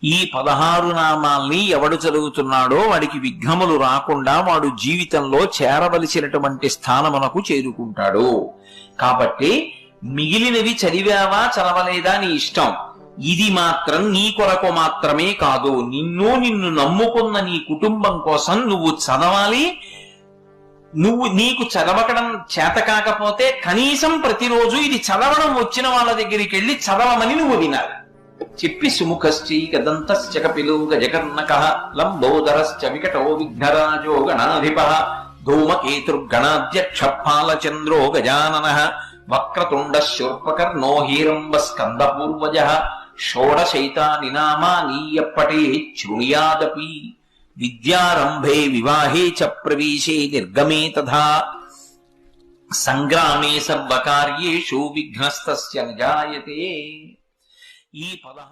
ఈ 16 నామాల్ని ఎవడు చదువుతున్నాడో వాడికి విఘ్నములు రాకుండా వాడు జీవితంలో చేరవలసినటువంటి స్థానమునకు చేరుకుంటాడు. కాబట్టి మిగిలినవి చదివావా చదవలేదా నీ ఇష్టం. ఇది మాత్రం నీ కొరకు మాత్రమే కాదు, నిన్ను నమ్ముకున్న నీ కుటుంబం కోసం నువ్వు చదవాలి. నీకు చదవడం చేత కాకపోతే కనీసం ప్రతిరోజు ఇది చదవడం వచ్చిన వాళ్ళ దగ్గరికి వెళ్ళి చదవమని నువ్వు వినాలి. చెప్పి సుముఖశ్చైకదంతశ్చ కపిలో గజకర్ణకః లంబోదరశ్చ వికటో విఘ్నరాజో గణాధిపః ధూమకేతుర్గణాధ్యక్ష ఫాలచంద్రో గజాననః వక్రతుండ శూర్పకర్ణో హీరంబ స్కందపూర్వజః షోడశైతాని నామాని యప్పఠేత్ శృణుయాదపి విద్యారంభే వివాహే చ ప్రవేశే నిర్గమే తథా సంగ్రామే సర్వకార్యేషు విఘ్నస్తస్య న జాయతే. ఈ